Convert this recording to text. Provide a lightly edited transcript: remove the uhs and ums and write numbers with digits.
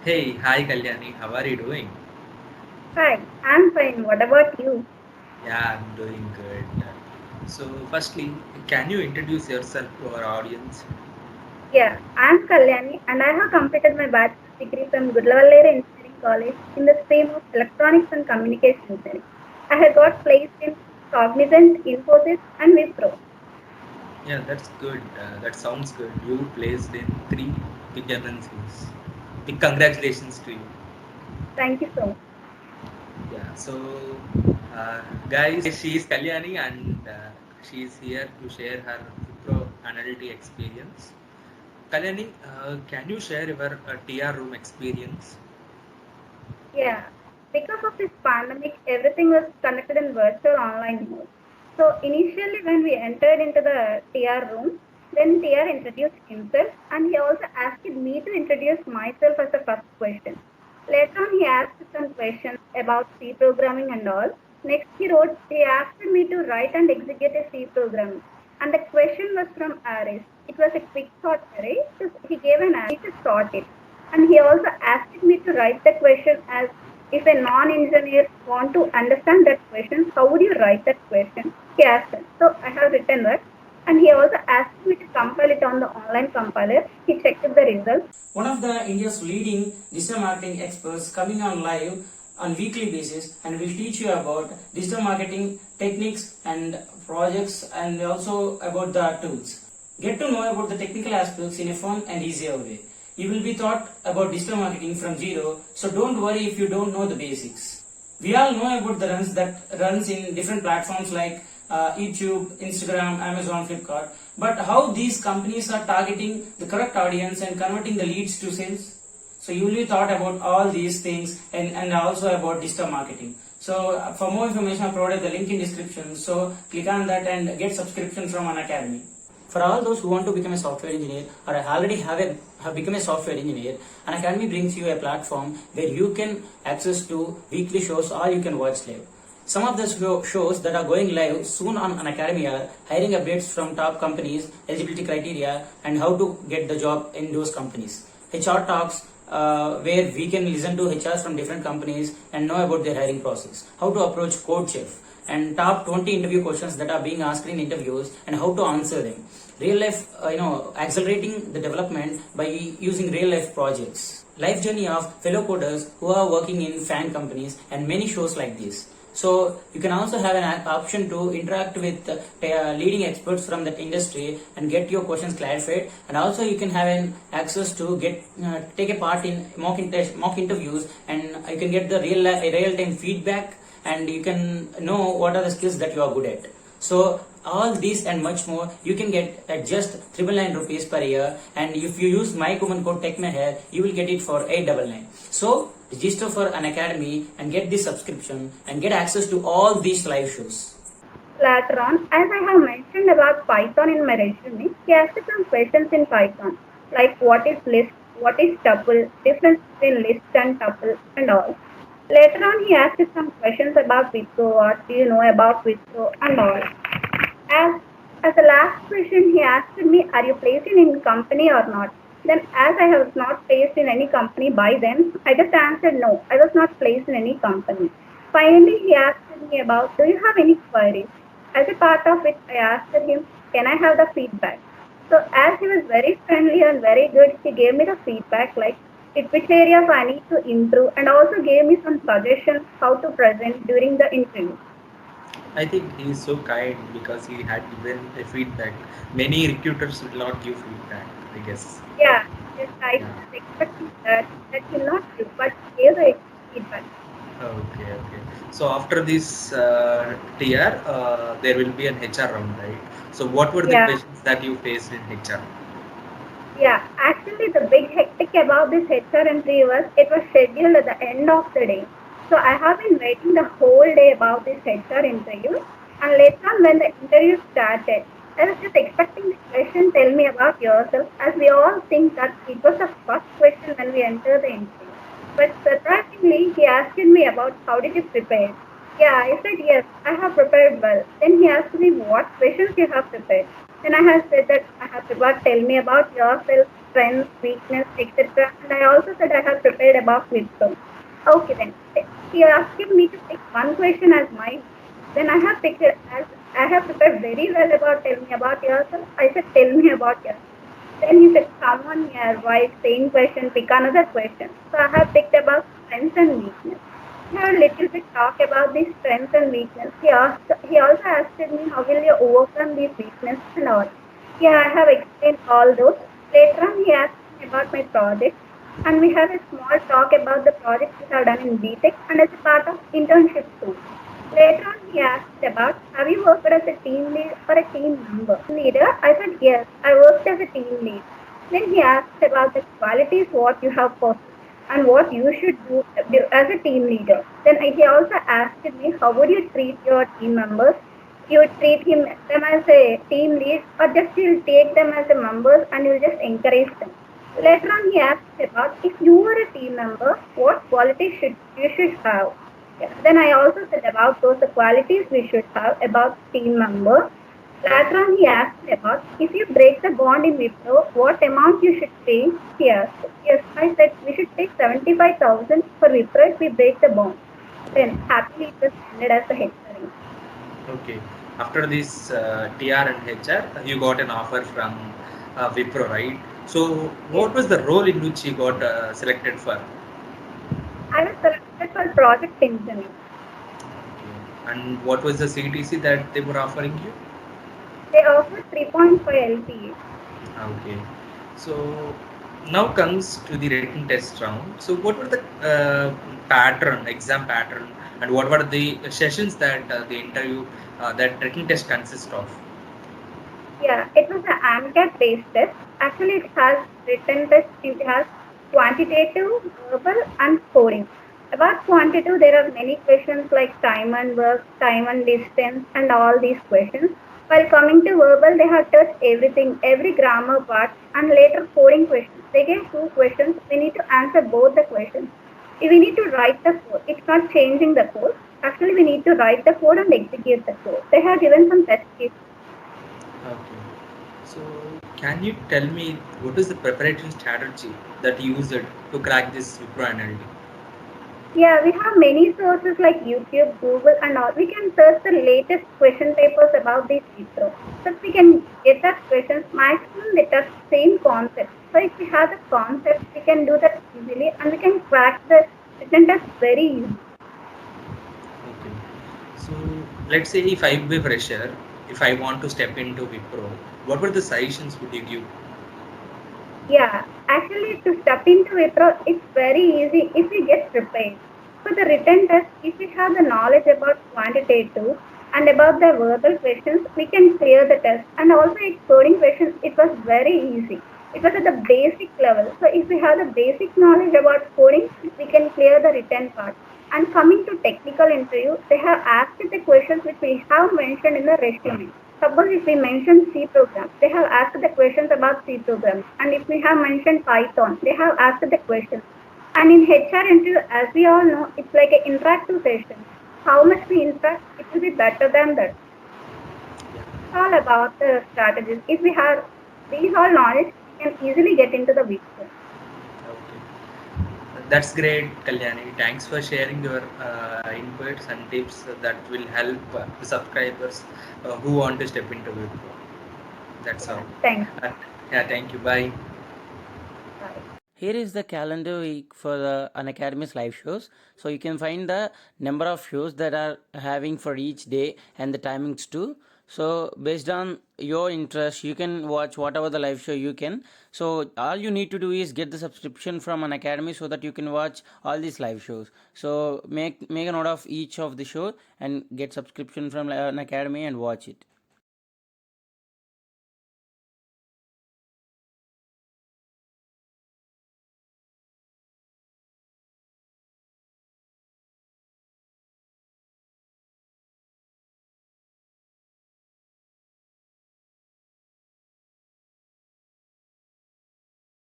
Hey, hi Kalyani, how are you doing? Hi, I'm fine. What about you? Yeah, I'm doing good. So, firstly, can you introduce yourself to our audience? Yeah, I'm Kalyani and I have completed my bachelor's degree from Gudlavallere Engineering College in the stream of Electronics and Communication Engineering. I have got placed in Cognizant, Infosys and Wipro. Yeah, that's good. That sounds good. You placed in three big MNCs. Big congratulations to you. Thank you so much. Yeah, so guys, she is Kalyani and she is here to share her Wipro analytic experience. Kalyani, can you share your TR room experience? Yeah, because of this pandemic, everything was conducted in virtual online mode. So initially when we entered into the TR room, then TR introduced himself and he also asked me to introduce myself as the first question. Later on he asked some questions about C programming and all. Next he asked me to write and execute a C programming. And the question was from Aris. It was a quick thought array. So he gave an array to sort it. And he also asked me to write the question as if a non-engineer want to understand that question, how would you write that question? He asked that. So I have written that. And he also asked me to compile it on the online compiler. He checked the results. One of the India's leading digital marketing experts coming on live on weekly basis and will teach you about digital marketing techniques and projects and also about the tools. Get to know about the technical aspects in a fun and easier way. You will be taught about digital marketing from zero, so don't worry if you don't know the basics. We all know about the runs that runs in different platforms like YouTube, Instagram, Amazon, Flipkart. But how these companies are targeting the correct audience and converting the leads to sales? So you will be taught about all these things and also about digital marketing. So for more information, I provided the link in description. So click on that and get subscription from an academy. For all those who want to become a software engineer or already have become a software engineer, an academy brings you a platform where you can access to weekly shows or you can watch live. Some of the shows that are going live soon on an academy are hiring updates from top companies, eligibility criteria, and how to get the job in those companies. HR talks, where we can listen to HRs from different companies and know about their hiring process. How to approach CodeChef and top 20 interview questions that are being asked in interviews and how to answer them. Real life, accelerating the development by using real life projects. Life journey of fellow coders who are working in fan companies and many shows like this. So you can also have an option to interact with leading experts from that industry and get your questions clarified, and also you can have an access to get take a part in mock interviews, and you can get the real time feedback, and you can know what are the skills that you are good at. So all these and much more you can get at just 999 rupees per year, and if you use my coupon code TechMeher, you will get it for 899. So register for an academy and get this subscription and get access to all these live shows. Later on, as I have mentioned about Python in my resume, he asked some questions in Python, like what is list, what is tuple, difference between list and tuple, and all. Later on, he asked some questions about Wipro, what do you know about Wipro, and all. As as the last question, he asked me, "Are you placed in any company or not?" Then, as I was not placed in any company by then, I just answered no. I was not placed in any company. Finally, he asked me about, "Do you have any queries?" As a part of it, I asked him, "Can I have the feedback?" So, as he was very friendly and very good, he gave me the feedback like which areas I need to improve, and also gave me some suggestions how to present during the interview. I think he is so kind because he had given a feedback. Many recruiters will not give feedback, I guess. Yeah, yes, I Yeah. was expecting that will not give, but he gave the feedback. Okay, okay. So after this TR, there will be an HR round, right? So what were the Yeah, questions that you faced in HR? yeah. Actually, the big hectic about this HR entry was it was scheduled at the end of the day. So I have been waiting the whole day about this HR interview. And later on, when the interview started, I was just expecting the question, "Tell me about yourself," as we all think that it was the first question when we enter the interview. But surprisingly, he asked me about how did you prepare. Yeah, I said yes, I have prepared well. Then he asked me what questions you have prepared. Then I have said that I have prepared, tell me about yourself, strengths, weakness, etc. And I also said I have prepared about Wipro. Okay, then he asked me to pick one question as mine. Then I have picked it as I have prepared very well about tell me about yourself. I said tell me about yourself. Then he said come on here, why same question, pick another question. So I have picked about strengths and weakness. We have a little bit talk about these strengths and weakness. He also asked me how will you overcome these weaknesses and all. Yeah, I have explained all those. Later on, he asked me about my project, and we had a small talk about the projects we have done in BTech and as a part of internship too. Later on, he asked about have you worked as a team lead or a team member? Leader, I said yes, I worked as a team lead. Then he asked about the qualities what you have possessed and what you should do as a team leader. Then he also asked me how would you treat your team members? You would treat them as a team lead or just you'll take them as a members and you'll just encourage them. Later on, he asked about if you were a team member, what qualities should have. Yeah. Then I also said about those the qualities we should have about team member. Later on, he asked about if you break the bond in Wipro, what amount you should pay. He asked. Yes, I said we should pay 75,000 for Wipro if we break the bond. Then happily it was ended as a hearing. Okay. After this TR and HR, you got an offer from Wipro, right? So, what was the role in which you got selected for? I was selected for project engineer. Okay. And what was the CTC that they were offering you? They offered 3.5 LPA. Okay. So now comes to the written test round. So what were the exam pattern, and what were the sessions that the interview, that written test consists of? Yeah, it was an AMCAT based test. Actually, it has written test, it has quantitative, verbal, and scoring. About quantitative, there are many questions like time and work, time and distance, and all these questions. While coming to verbal, they have touched everything, every grammar part, and later coding questions. They gave two questions. We need to answer both the questions. We need to write the code. It's not changing the code. Actually, we need to write the code and execute the code. They have given some test cases. Okay. So can you tell me what is the preparation strategy that you used to crack this Wipro NLD? Yeah, we have many sources like YouTube, Google, and all. We can search the latest question papers about this Wipro. So we can get that questions. Maximum they touch same concept. So if we have the concept, we can do that easily, and we can crack the written test very easy. Okay. So let's say if I be a fresher, if I want to step into Wipro, what were the suggestions would you give? Yeah, actually to step into Wipro, it's very easy if we get prepared. For the written test, if we have the knowledge about quantitative and about the verbal questions, we can clear the test. And also its coding questions, it was very easy. It was at the basic level. So if we have the basic knowledge about coding, we can clear the written part. And coming to technical interview, they have asked the questions which we have mentioned in the resume. Suppose if we mention C program, they have asked the questions about C programs. And if we have mentioned Python, they have asked the questions. And in HR interview, as we all know, it's like an interactive session. How much we interact, it will be better than that. It's all about the strategies. If we have these all knowledge, we can easily get into the weak point. Okay. That's great, Kalyani. Thanks for sharing your inputs and tips that will help the subscribers who want to step into Wipro. That's all. Thanks. Yeah, thank you. Bye. Bye. Here is the calendar week for the Unacademy's live shows. So you can find the number of shows that are having for each day and the timings too. So based on your interest, you can watch whatever the live show you can. So all you need to do is get the subscription from Unacademy so that you can watch all these live shows. So make a note of each of the show and get subscription from Unacademy and watch it.